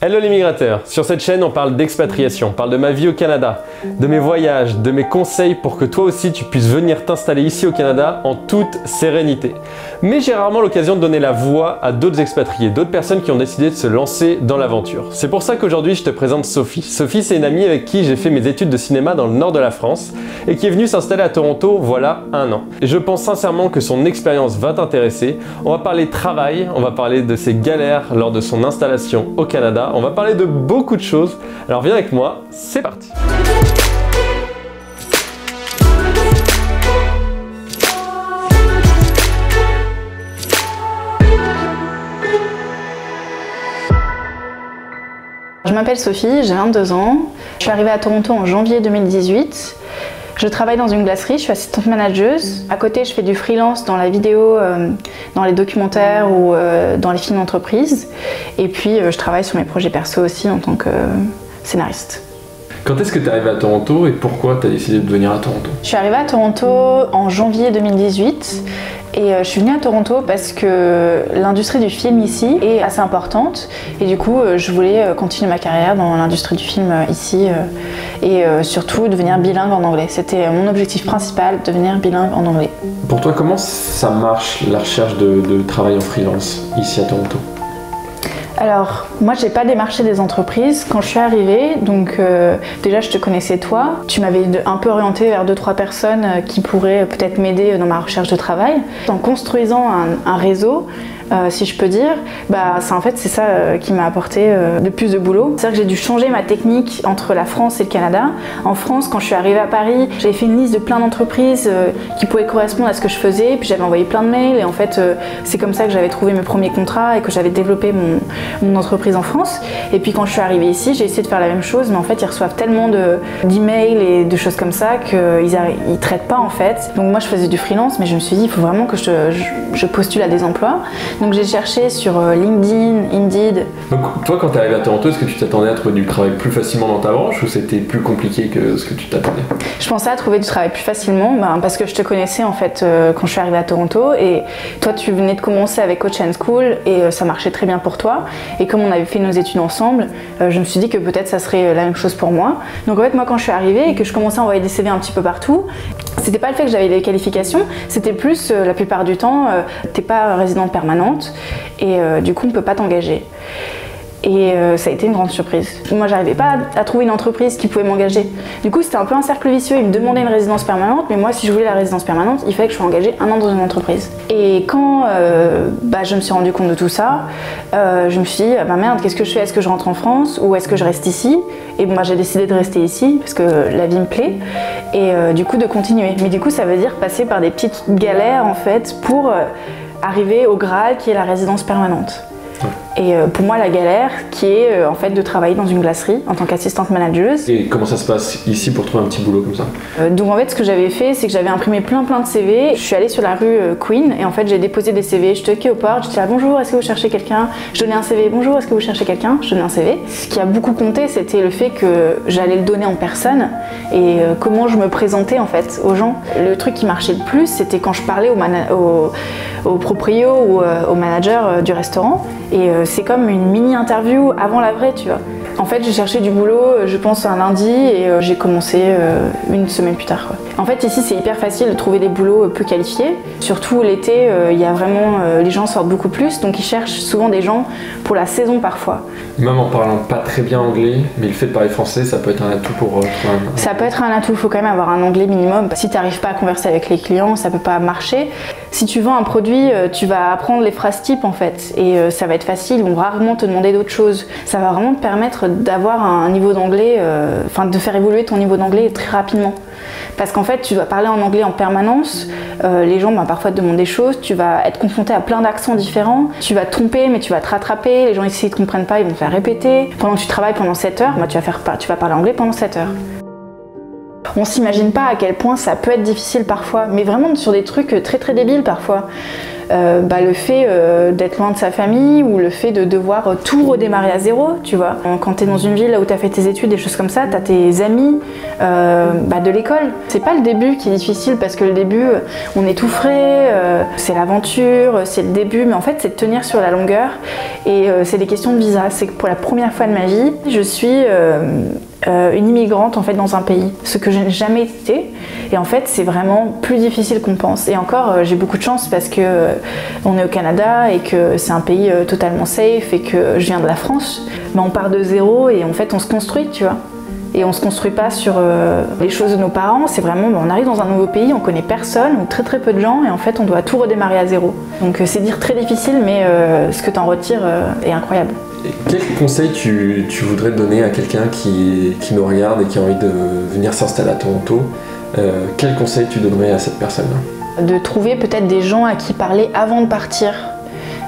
Hello les migrateurs, sur cette chaîne on parle d'expatriation, on parle de ma vie au Canada, de mes voyages, de mes conseils pour que toi aussi tu puisses venir t'installer ici au Canada en toute sérénité. Mais j'ai rarement l'occasion de donner la voix à d'autres expatriés, d'autres personnes qui ont décidé de se lancer dans l'aventure. C'est pour ça qu'aujourd'hui je te présente Sophie. Sophie, c'est une amie avec qui j'ai fait mes études de cinéma dans le nord de la France et qui est venue s'installer à Toronto voilà 1 an. Et je pense sincèrement que son expérience va t'intéresser. On va parler travail, on va parler de ses galères lors de son installation au Canada. On va parler de beaucoup de choses, alors viens avec moi, c'est parti! Je m'appelle Sophie, j'ai 22 ans, je suis arrivée à Toronto en janvier 2018. Je travaille dans une glacerie, je suis assistante manageuse. À côté, je fais du freelance dans la vidéo, dans les documentaires ou dans les films d'entreprise. Et puis, je travaille sur mes projets perso aussi en tant que scénariste. Quand est-ce que tu es arrivée à Toronto et pourquoi tu as décidé de venir à Toronto? Je suis arrivée à Toronto en janvier 2018. Et je suis venue à Toronto parce que l'industrie du film ici est assez importante et du coup je voulais continuer ma carrière dans l'industrie du film ici et surtout devenir bilingue en anglais. C'était mon objectif principal, devenir bilingue en anglais. Pour toi, comment ça marche la recherche de travail en freelance ici à Toronto? Alors, moi j'ai pas démarché des entreprises quand je suis arrivée, donc déjà je te connaissais toi, tu m'avais un peu orientée vers 2-3 personnes qui pourraient peut-être m'aider dans ma recherche de travail. En construisant un réseau, si je peux dire, c'est ça qui m'a apporté le plus de boulot. C'est-à-dire que j'ai dû changer ma technique entre la France et le Canada. En France, quand je suis arrivée à Paris, j'avais fait une liste de plein d'entreprises qui pouvaient correspondre à ce que je faisais, puis j'avais envoyé plein de mails et en fait c'est comme ça que j'avais trouvé mes premiers contrats et que j'avais développé mon entreprise en France. Et puis quand je suis arrivée ici, j'ai essayé de faire la même chose, mais en fait ils reçoivent tellement d'emails et de choses comme ça qu'ils traitent pas en fait. Donc moi je faisais du freelance, mais je me suis dit il faut vraiment que je postule à des emplois. Donc j'ai cherché sur LinkedIn, Indeed. Donc toi quand tu es arrivé à Toronto, est-ce que tu t'attendais à trouver du travail plus facilement dans ta branche ou c'était plus compliqué que ce que tu t'attendais? Je pensais à trouver du travail plus facilement parce que je te connaissais en fait quand je suis arrivée à Toronto et toi tu venais de commencer avec Coach and School et ça marchait très bien pour toi et comme on avait fait nos études ensemble, je me suis dit que peut-être ça serait la même chose pour moi. Donc en fait moi quand je suis arrivée et que je commençais à envoyer des CV un petit peu partout, c'était pas le fait que j'avais des qualifications, c'était plus la plupart du temps t'es pas résidente permanente et du coup on peut pas t'engager. Et ça a été une grande surprise. Moi j'arrivais pas à trouver une entreprise qui pouvait m'engager. Du coup c'était un peu un cercle vicieux, ils me demandaient une résidence permanente, mais moi si je voulais la résidence permanente, il fallait que je sois engagée 1 an dans une entreprise. Et quand je me suis rendu compte de tout ça, je me suis dit merde, qu'est-ce que je fais? Est-ce que je rentre en France ou est-ce que je reste ici? Et moi j'ai décidé de rester ici parce que la vie me plaît et du coup de continuer. Mais du coup ça veut dire passer par des petites galères en fait pour arriver au Graal qui est la résidence permanente. Et pour moi la galère qui est en fait de travailler dans une glacerie en tant qu'assistante manageuse. Et comment ça se passe ici pour trouver un petit boulot comme ça? Donc en fait ce que j'avais fait c'est que j'avais imprimé plein de CV. Je suis allée sur la rue Queen et en fait j'ai déposé des CV. Je toquais aux portes, je disais bonjour, est-ce que vous cherchez quelqu'un? Je donnais un CV, bonjour, est-ce que vous cherchez quelqu'un? Je donnais un CV. Ce qui a beaucoup compté c'était le fait que j'allais le donner en personne et comment je me présentais en fait aux gens. Le truc qui marchait le plus c'était quand je parlais au proprio ou au manager du restaurant et c'est comme une mini interview avant la vraie, tu vois. En fait, j'ai cherché du boulot, je pense un lundi et j'ai commencé 1 semaine plus tard, quoi. En fait, ici, c'est hyper facile de trouver des boulots peu qualifiés. Surtout l'été, il y a vraiment, les gens sortent beaucoup plus, donc ils cherchent souvent des gens pour la saison parfois. Même en parlant pas très bien anglais, mais le fait de parler français, ça peut être un atout pour... Ça peut être un atout, il faut quand même avoir un anglais minimum. Si tu n'arrives pas à converser avec les clients, ça peut pas marcher. Si tu vends un produit, tu vas apprendre les phrases types en fait, et ça va être facile, ils vont rarement te demander d'autres choses. Ça va vraiment te permettre d'avoir un niveau d'anglais, de faire évoluer ton niveau d'anglais très rapidement. Parce qu'en fait, tu dois parler en anglais en permanence, les gens parfois te demandent des choses, tu vas être confronté à plein d'accents différents, tu vas te tromper mais tu vas te rattraper, les gens ici ne te comprennent pas, ils vont te faire répéter. Pendant que tu travailles pendant 7 heures, tu vas parler anglais pendant 7 heures. On s'imagine pas à quel point ça peut être difficile parfois, mais vraiment sur des trucs très débiles parfois. le fait d'être loin de sa famille ou le fait de devoir tout redémarrer à zéro, tu vois. Quand tu es dans une ville où tu as fait tes études, des choses comme ça, tu as tes amis de l'école. C'est pas le début qui est difficile parce que le début, on est tout frais, c'est l'aventure, c'est le début, mais en fait c'est de tenir sur la longueur et c'est des questions de visa. C'est que pour la première fois de ma vie, je suis une immigrante en fait dans un pays, ce que je n'ai jamais été, et en fait c'est vraiment plus difficile qu'on pense. Et encore j'ai beaucoup de chance parce que on est au Canada et que c'est un pays totalement safe et que je viens de la France, mais on part de zéro et en fait on se construit, tu vois. Et on se construit pas sur les choses de nos parents, c'est vraiment, on arrive dans un nouveau pays, on connaît personne ou très très peu de gens et en fait on doit tout redémarrer à zéro. Donc c'est dire très difficile, mais ce que tu en retires est incroyable. Et quel conseil tu voudrais donner à quelqu'un qui nous regarde et qui a envie de venir s'installer à Toronto? Quel conseil tu donnerais à cette personne-là? De trouver peut-être des gens à qui parler avant de partir.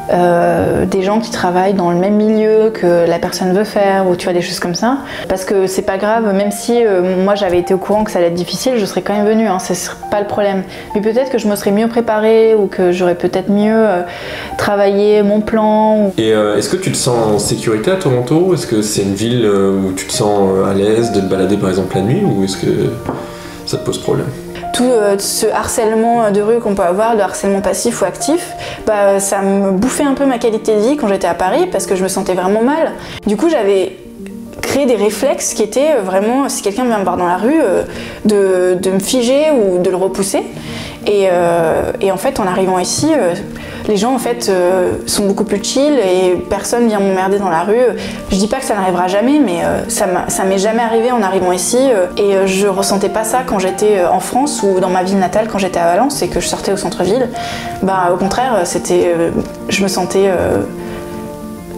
Des gens qui travaillent dans le même milieu que la personne veut faire ou tu vois des choses comme ça, parce que c'est pas grave, même si moi j'avais été au courant que ça allait être difficile, je serais quand même venue, hein, ça serait pas le problème, mais peut-être que je me serais mieux préparée ou que j'aurais peut-être mieux travaillé mon plan. Et est-ce que tu te sens en sécurité à Toronto? Est-ce que c'est une ville où tu te sens à l'aise de te balader par exemple la nuit, ou est-ce que ça te pose problème? Tout ce harcèlement de rue qu'on peut avoir, le harcèlement passif ou actif, ça me bouffait un peu ma qualité de vie quand j'étais à Paris parce que je me sentais vraiment mal. Du coup, j'avais créé des réflexes qui étaient vraiment, si quelqu'un vient me voir dans la rue, de me figer ou de le repousser. Et en fait, en arrivant ici, les gens en fait sont beaucoup plus chill et personne vient m'emmerder dans la rue. Je dis pas que ça n'arrivera jamais, mais ça m'est jamais arrivé en arrivant ici et je ressentais pas ça quand j'étais en France ou dans ma ville natale quand j'étais à Valence et que je sortais au centre-ville. Au contraire, je me sentais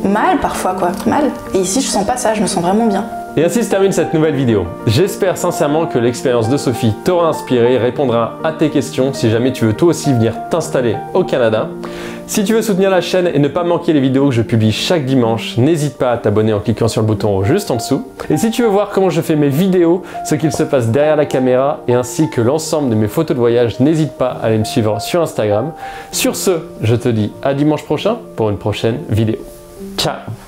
mal parfois, quoi, mal. Et ici, je sens pas ça, je me sens vraiment bien. Et ainsi se termine cette nouvelle vidéo. J'espère sincèrement que l'expérience de Sophie t'aura inspiré et répondra à tes questions si jamais tu veux toi aussi venir t'installer au Canada. Si tu veux soutenir la chaîne et ne pas manquer les vidéos que je publie chaque dimanche, n'hésite pas à t'abonner en cliquant sur le bouton juste en dessous. Et si tu veux voir comment je fais mes vidéos, ce qu'il se passe derrière la caméra et ainsi que l'ensemble de mes photos de voyage, n'hésite pas à aller me suivre sur Instagram. Sur ce, je te dis à dimanche prochain pour une prochaine vidéo. Ciao!